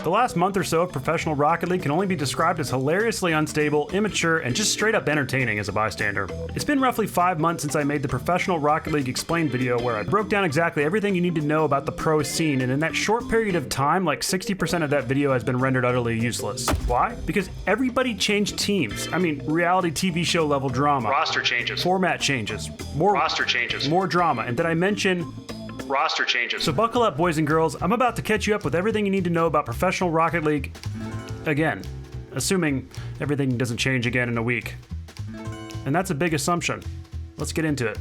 The last month or so of professional Rocket League can only be described as hilariously unstable, immature, and just straight up entertaining as a bystander. It's been roughly 5 months since I made the Professional Rocket League Explained video where I broke down exactly everything you need to know about the pro scene, and in that short period of time, like 60% of that video has been rendered utterly useless. Why? Because everybody changed teams. I mean, reality TV show level drama. Roster changes. Format changes. More roster changes. More drama. And did I mention roster changes? So buckle up, boys and girls. I'm about to catch you up with everything you need to know about Professional Rocket League again, assuming everything doesn't change again in a week. And that's a big assumption. Let's get into it.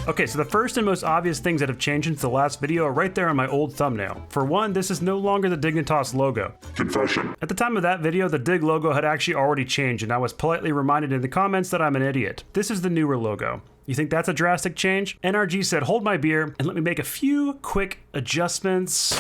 Okay, so the first and most obvious things that have changed since the last video are right there on my old thumbnail. For one, this is no longer the Dignitas logo. Confession. At the time of that video, the Dig logo had actually already changed, and I was politely reminded in the comments that I'm an idiot. This is the newer logo. You think that's a drastic change? NRG said, hold my beer, and let me make a few quick adjustments.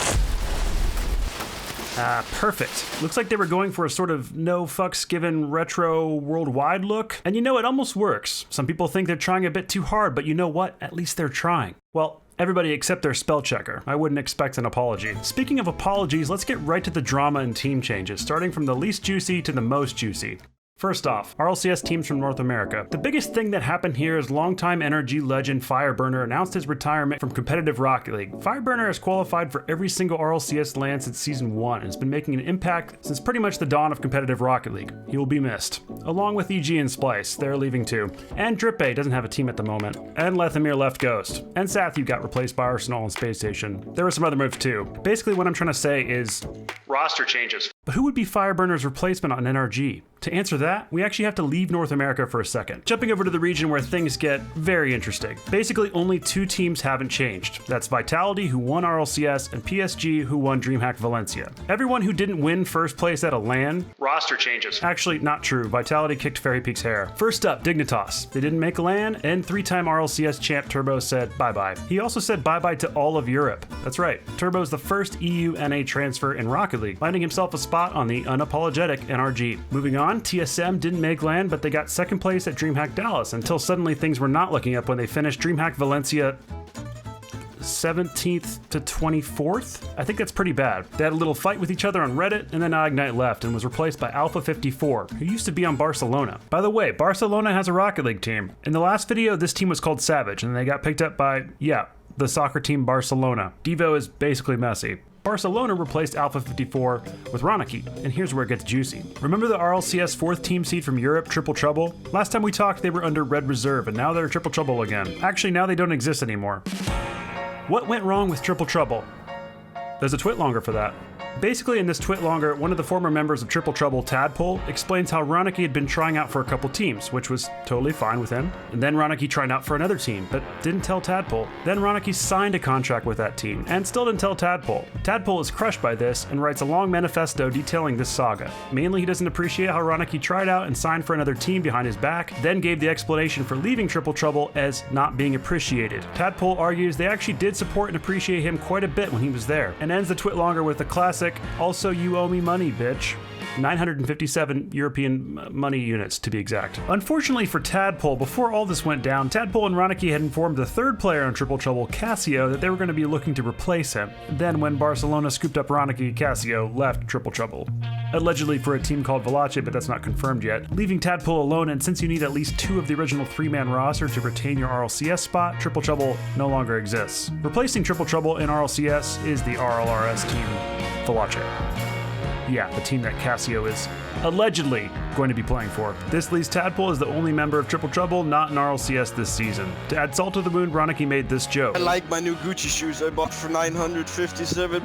Perfect. Looks like they were going for a sort of no fucks given retro worldwide look. And you know, it almost works. Some people think they're trying a bit too hard, but you know what? At least they're trying. Well, everybody except their spell checker. I wouldn't expect an apology. Speaking of apologies, let's get right to the drama and team changes, starting from the least juicy to the most juicy. First off, RLCS teams from North America. The biggest thing that happened here is longtime NRG legend Fireburner announced his retirement from competitive Rocket League. Fireburner has qualified for every single RLCS LAN since Season 1 and has been making an impact since pretty much the dawn of competitive Rocket League. He will be missed. Along with EG and Splice, they're leaving too. And Drippe doesn't have a team at the moment. And Lethamir left Ghost. And Sathu got replaced by Arsenal and Space Station. There were some other moves too. Basically what I'm trying to say is roster changes. But who would be Fireburner's replacement on NRG? To answer that, we actually have to leave North America for a second. Jumping over to the region where things get very interesting. Basically, only 2 teams haven't changed. That's Vitality, who won RLCS, and PSG, who won Dreamhack Valencia. Everyone who didn't win first place at a LAN... roster changes. Actually, not true. Vitality kicked Fairy Peak's hair. First up, Dignitas. They didn't make a LAN, and 3-time RLCS champ Turbo said bye-bye. He also said bye-bye to all of Europe. That's right. Turbo's the first EU NA transfer in Rocket League, finding himself a spot on the unapologetic NRG. Moving on, TSM didn't make LAN, but they got second place at Dreamhack Dallas until suddenly things were not looking up when they finished Dreamhack Valencia 17th to 24th? I think that's pretty bad. They had a little fight with each other on Reddit, and then Ignite left and was replaced by Alpha 54, who used to be on Barcelona. By the way, Barcelona has a Rocket League team. In the last video, this team was called Savage, and they got picked up by, the soccer team Barcelona. Devo is basically Messi. Barcelona replaced Alpha 54 with Roniki, and here's where it gets juicy. Remember the RLCS 4th team seed from Europe, Triple Trouble? Last time we talked, they were under Red Reserve, and now they're Triple Trouble again. Actually, now they don't exist anymore. What went wrong with Triple Trouble? There's a twit longer for that. Basically, in this twit longer, one of the former members of Triple Trouble, Tadpole, explains how Roniki had been trying out for a couple teams, which was totally fine with him. And then Roniki tried out for another team, but didn't tell Tadpole. Then Roniki signed a contract with that team, and still didn't tell Tadpole. Tadpole is crushed by this, and writes a long manifesto detailing this saga. Mainly, he doesn't appreciate how Roniki tried out and signed for another team behind his back, then gave the explanation for leaving Triple Trouble as not being appreciated. Tadpole argues they actually did support and appreciate him quite a bit when he was there, and ends the twit longer with the classic, also you owe me money, bitch. 957 European money units, to be exact. Unfortunately for Tadpole, before all this went down, Tadpole and Roniki had informed the third player on Triple Trouble, Casio, that they were going to be looking to replace him. Then when Barcelona scooped up Roniki, Casio left Triple Trouble. Allegedly for a team called Valache, but that's not confirmed yet. Leaving Tadpole alone, and since you need at least 2 of the original 3-man roster to retain your RLCS spot, Triple Trouble no longer exists. Replacing Triple Trouble in RLCS is the RLRS team, Valache. Yeah, the team that Casio is allegedly going to be playing for. This leaves Tadpole as the only member of Triple Trouble not in RLCS this season. To add salt to the wound, Roniki made this joke. I like my new Gucci shoes I bought for £957.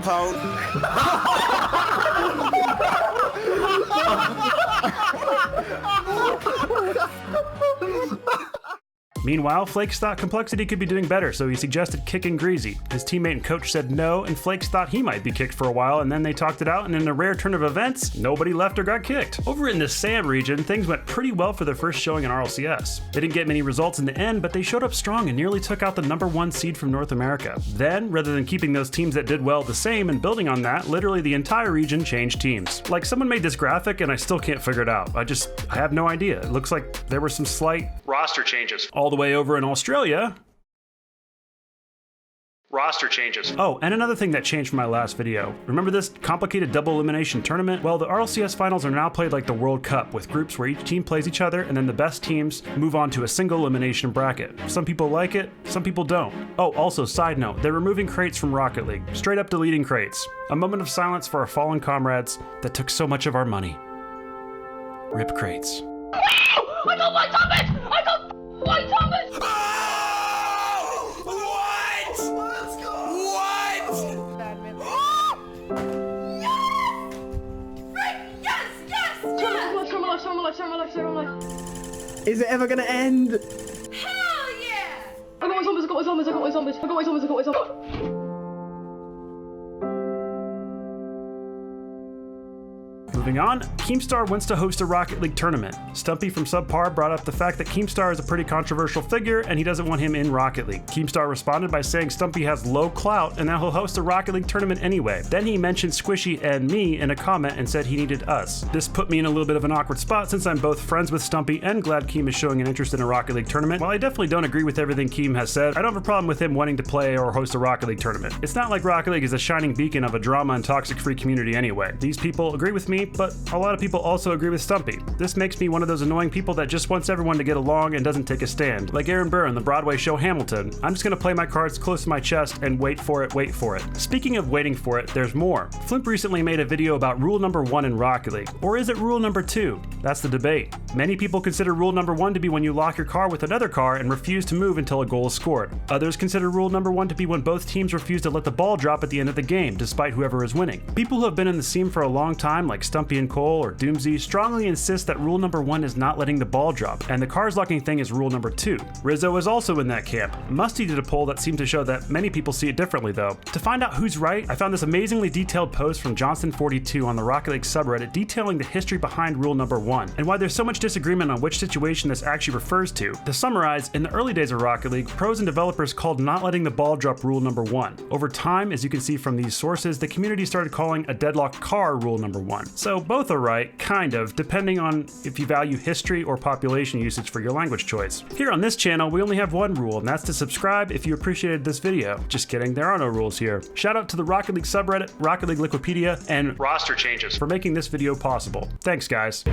Meanwhile, Flakes thought Complexity could be doing better, so he suggested kicking Greasy. His teammate and coach said no, and Flakes thought he might be kicked for a while, and then they talked it out, and in a rare turn of events, nobody left or got kicked. Over in the SAM region, things went pretty well for their first showing in RLCS. They didn't get many results in the end, but they showed up strong and nearly took out the #1 seed from North America. Then, rather than keeping those teams that did well the same and building on that, literally the entire region changed teams. Like, someone made this graphic and I still can't figure it out. I have no idea. It looks like there were some slight roster changes. All the way over in Australia, Roster changes. Oh, and another thing that changed from my last video. Remember this complicated double elimination tournament? Well, the RLCS finals are now played like the World Cup, with groups where each team plays each other and then the best teams move on to a single elimination bracket. Some people like it, some people don't. Oh, also, side note, they're removing crates from Rocket League. Straight up deleting crates. A moment of silence for our fallen comrades that took so much of our money. Rip crates. I got White Thomas! I got White Thomas! What? Let's go! What? Yes! Yes! Yes! Is it ever gonna end? Hell yeah! I got White Thomas. Moving on, Keemstar wants to host a Rocket League tournament. Stumpy from Subpar brought up the fact that Keemstar is a pretty controversial figure and he doesn't want him in Rocket League. Keemstar responded by saying Stumpy has low clout and that he'll host a Rocket League tournament anyway. Then he mentioned Squishy and me in a comment and said he needed us. This put me in a little bit of an awkward spot since I'm both friends with Stumpy and glad Keem is showing an interest in a Rocket League tournament. While I definitely don't agree with everything Keem has said, I don't have a problem with him wanting to play or host a Rocket League tournament. It's not like Rocket League is a shining beacon of a drama and toxic-free community anyway. These people agree with me, but a lot of people also agree with Stumpy. This makes me one of those annoying people that just wants everyone to get along and doesn't take a stand. Like Aaron Burr in the Broadway show Hamilton. I'm just gonna play my cards close to my chest and wait for it. Speaking of waiting for it, there's more. Flimp recently made a video about rule number 1 in Rocket League. Or is it rule number 2? That's the debate. Many people consider rule number 1 to be when you lock your car with another car and refuse to move until a goal is scored. Others consider rule number 1 to be when both teams refuse to let the ball drop at the end of the game, despite whoever is winning. People who have been in the scene for a long time, like Stumpy and Cole or Doomsy, strongly insist that rule number 1 is not letting the ball drop, and the cars locking thing is rule number 2. Rizzo is also in that camp. Musty did a poll that seemed to show that many people see it differently though. To find out who's right, I found this amazingly detailed post from Johnson42 on the Rocket League subreddit detailing the history behind rule number 1, and why there's so much disagreement on which situation this actually refers to. To summarize, in the early days of Rocket League, pros and developers called not letting the ball drop rule number 1. Over time, as you can see from these sources, the community started calling a deadlocked car rule number 1. So both are right, kind of, depending on if you value history or population usage for your language choice. Here on this channel, we only have one rule, and that's to subscribe if you appreciated this video. Just kidding, there are no rules here. Shout out to the Rocket League subreddit, Rocket League Liquipedia, and Roster changes. for making this video possible. Thanks, guys.